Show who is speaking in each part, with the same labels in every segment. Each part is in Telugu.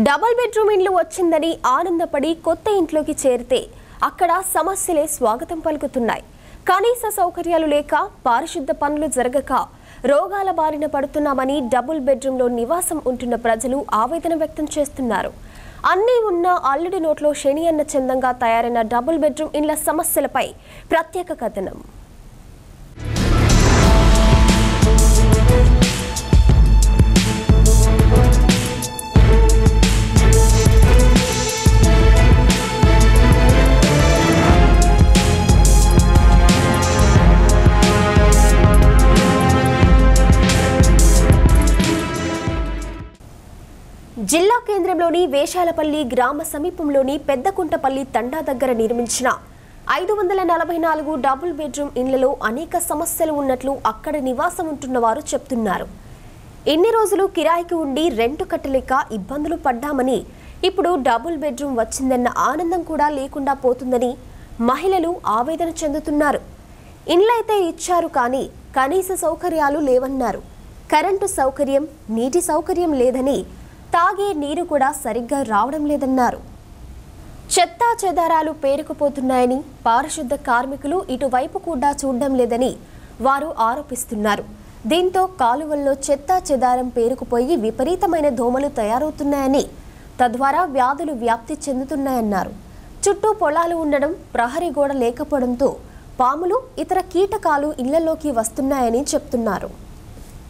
Speaker 1: డబుల్ బెడ్రూమ్ ఇండ్లు వచ్చిందని ఆనందపడి కొత్త ఇంట్లోకి చేరితే అక్కడ సమస్యలే స్వాగతం పలుకుతున్నాయి. కనీస సౌకర్యాలు లేక, పారిశుద్ధ పనులు జరగక రోగాల బారిన పడుతున్నామని డబుల్ బెడ్రూమ్లో నివాసం ఉంటున్న ప్రజలు ఆవేదన వ్యక్తం చేస్తున్నారు. అన్నీ ఉన్న అల్లుడి నోట్లో శని అన్న చందంగా తయారైన డబుల్ బెడ్రూమ్ ఇండ్ల సమస్యలపై ప్రత్యేక కథనం. జిల్లా కేంద్రంలోని వేషాలపల్లి గ్రామ సమీపంలోని పెద్దకుంటపల్లి తండా దగ్గర నిర్మించిన 544 డబుల్ బెడ్రూమ్ ఇండ్లలో అనేక సమస్యలు ఉన్నట్లు అక్కడ నివాసం ఉంటున్న వారు చెప్తున్నారు. ఎన్ని రోజులు కిరాయికి ఉండి రెంట్ కట్టలేక ఇబ్బందులు పడ్డామని, ఇప్పుడు డబుల్ బెడ్రూమ్ వచ్చిందన్న ఆనందం కూడా లేకుండా పోతుందని మహిళలు ఆవేదన చెందుతున్నారు. ఇండ్లైతే ఇచ్చారు కానీ కనీస సౌకర్యాలు లేవన్నారు. కరెంటు సౌకర్యం, నీటి సౌకర్యం లేదని, తాగే నీరు కూడా సరిగ్గా రావడం లేదన్నారు. చెత్తా చెదారాలు పేరుకుపోతున్నాయని, పారిశుద్ధ కార్మికులు ఇటువైపు కూడా చూడడం లేదని వారు ఆరోపిస్తున్నారు. దీంతో కాలువల్లో చెత్తా చెదారం పేరుకుపోయి విపరీతమైన దోమలు తయారవుతున్నాయని, తద్వారా వ్యాధులు వ్యాప్తి చెందుతున్నాయన్నారు. చుట్టూ పొలాలు ఉండడం, ప్రహరీ గోడ లేకపోవడంతో పాములు, ఇతర కీటకాలు ఇళ్లలోకి వస్తున్నాయని చెప్తున్నారు.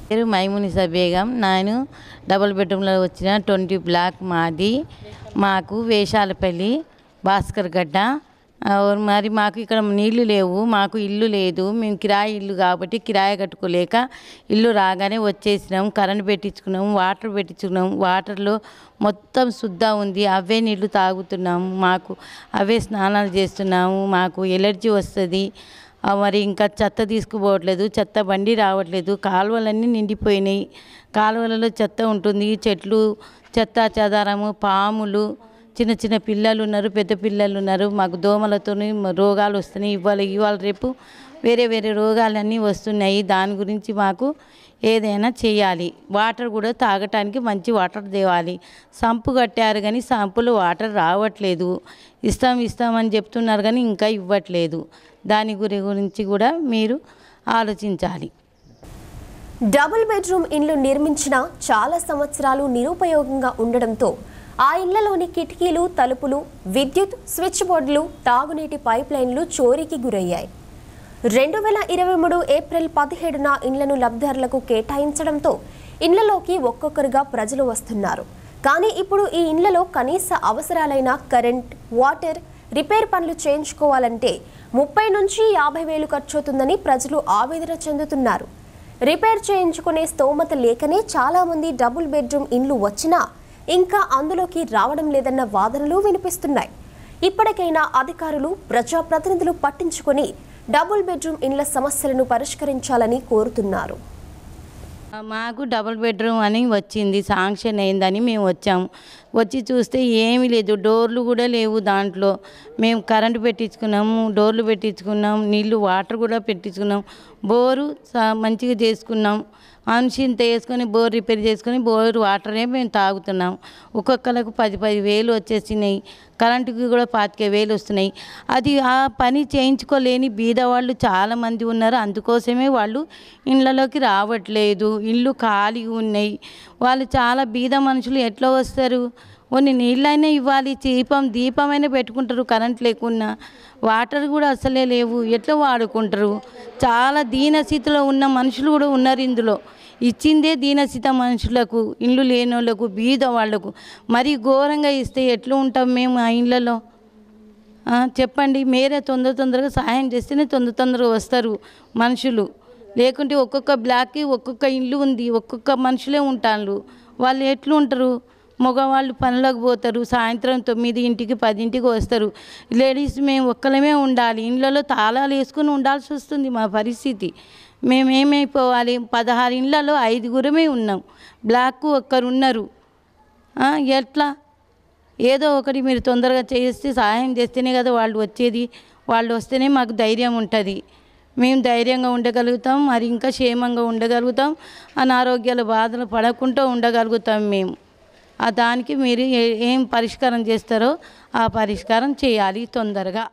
Speaker 2: పేరు మైమునిసా బేగం. నేను డబుల్ బెడ్రూమ్లో వచ్చిన 20 బ్లాక్ మాది. మాకు వేషాలపల్లి భాస్కర్ గడ్డ. మరి మాకు ఇక్కడ నీళ్లు లేవు, మాకు ఇల్లు లేదు. మేము కిరాయి ఇల్లు కాబట్టి కిరాయి కట్టుకోలేక ఇల్లు రాగానే వచ్చేసినాం. కరెంట్ పెట్టించుకున్నాము, వాటర్ పెట్టించుకున్నాము. వాటర్లో మొత్తం శుద్ధ ఉంది, అవే నీళ్లు తాగుతున్నాము. మాకు అవే స్నానాలు చేస్తున్నాము. మాకు ఎలర్జీ వస్తుంది. మరి ఇంకా చెత్త తీసుకుపోవట్లేదు, చెత్త బండి రావట్లేదు. కాలువలన్నీ నిండిపోయినాయి. కాలువలలో చెత్త ఉంటుంది, చెట్లు, చెత్త చెదారము, పాములు, చిన్న చిన్న పిల్లలు ఉన్నారు, పెద్ద పిల్లలు ఉన్నారు. మాకు దోమలతో రోగాలు వస్తున్నాయి. ఇవాళ రేపు వేరే వేరే రోగాలన్నీ వస్తున్నాయి. దాని గురించి మాకు ఏదైనా చేయాలి. వాటర్ కూడా తాగటానికి మంచి వాటర్ తేవాలి. సంపు కట్టారు కానీ సంపులో వాటర్ రావట్లేదు. ఇస్తామని చెప్తున్నారు కానీ ఇంకా ఇవ్వట్లేదు. దాని గురించి కూడా మీరు ఆలోచించాలి.
Speaker 1: డబుల్ బెడ్రూమ్ ఇండ్లు నిర్మించిన చాలా సంవత్సరాలు నిరుపయోగంగా ఉండడంతో ఆ ఇళ్లలోని కిటికీలు, తలుపులు, విద్యుత్ స్విచ్ బోర్డులు, తాగునీటి పైప్ లైన్లు చోరీకి గురయ్యాయి. 2023 ఏప్రిల్ 17న ఇండ్లను లబ్ధిదారులకు కేటాయించడంతో ఇండ్లలోకి ఒక్కొక్కరుగా ప్రజలు వస్తున్నారు. కానీ ఇప్పుడు ఈ ఇండ్లలో కనీస అవసరాలైన కరెంట్, వాటర్, రిపేర్ పనులు చేయించుకోవాలంటే 30 నుంచి 50 వేలు ఖర్చవుతుందని ప్రజలు ఆవేదన చెందుతున్నారు. రిపేర్ చేయించుకునే స్తోమత లేకనే చాలా మంది డబుల్ బెడ్రూమ్ ఇండ్లు వచ్చినా ఇంకా అందులోకి రావడం లేదన్న వాదనలు వినిపిస్తున్నాయి. ఇప్పటికైనా అధికారులు, ప్రజాప్రతినిధులు పట్టించుకొని డబుల్ బెడ్రూమ్ ఇండ్ల సమస్యలను పరిష్కరించాలని కోరుతున్నారు.
Speaker 2: మాకు డబుల్ బెడ్రూమ్ అని వచ్చింది, శాంక్షన్ అయిందని మేము వచ్చాము. వచ్చి చూస్తే ఏమీ లేదు, డోర్లు కూడా లేవు. దాంట్లో మేము కరెంటు పెట్టించుకున్నాము, డోర్లు పెట్టించుకున్నాం, నీళ్ళు వాటర్ కూడా పెట్టించుకున్నాం, బోరు మంచిగా చేసుకున్నాం. మనిషింత వేసుకొని బోర్ రిపేర్ చేసుకొని బోర్ వాటరే మేము తాగుతున్నాం. ఒక్కొక్కరికి 10 వేలు వచ్చేసినాయి. కరెంటుకి కూడా 25 వేలు వస్తున్నాయి. అది ఆ పని చేయించుకోలేని బీద వాళ్ళు చాలామంది ఉన్నారు. అందుకోసమే వాళ్ళు ఇళ్ళలోకి రావట్లేదు. ఇళ్ళు ఖాళీగా ఉన్నాయి. వాళ్ళు చాలా బీద మనుషులు ఎట్లా వస్తారు? కొన్ని నీళ్ళైనా ఇవ్వాలి, దీపమైనా పెట్టుకుంటారు కరెంట్ లేకున్నా. వాటర్ కూడా అసలే లేవు, ఎట్లా వాడుకుంటారు? చాలా దీనస్థితిలో ఉన్న మనుషులు కూడా ఉన్నారు ఇందులో. ఇచ్చిందే దీనస్థిత మనుషులకు, ఇల్లు లేని వాళ్ళకు, బీద వాళ్లకు. మరీ ఘోరంగా ఇస్తే ఎట్లా ఉంటాం మేము ఆ ఇళ్ళలో? చెప్పండి. మీరే తొందరగా సహాయం చేస్తేనే తొందరగా వస్తారు మనుషులు. లేకుంటే ఒక్కొక్క బ్లాక్కి ఒక్కొక్క ఇల్లు ఉంది, ఒక్కొక్క మనుషులే ఉంటారు. వాళ్ళు ఎట్లా ఉంటారు? మగవాళ్ళు పనులకు పోతారు, సాయంత్రం 9ంటికి 10ంటికి వస్తారు. లేడీస్ మేము ఒక్కలమే ఉండాలి, ఇళ్ళలో తాళాలు వేసుకుని ఉండాల్సి వస్తుంది. మా పరిస్థితి మేమేమైపోవాలి? 16 ఇళ్ళలో 5గురమే ఉన్నాం, బ్లాక్కు ఒక్కరున్నారు. ఎట్లా? ఏదో ఒకటి మీరు తొందరగా చేస్తే, సహాయం చేస్తేనే కదా వాళ్ళు వచ్చేది. వాళ్ళు వస్తేనే మాకు ధైర్యం ఉంటుంది. మేము ధైర్యంగా ఉండగలుగుతాం, మరి ఇంకా క్షేమంగా ఉండగలుగుతాం, అనారోగ్యాల బాధలు పడకుండా ఉండగలుగుతాం మేము. దానికి మీరు ఏం పరిష్కారం చేస్తారో ఆ పరిష్కారం చేయాలి తొందరగా.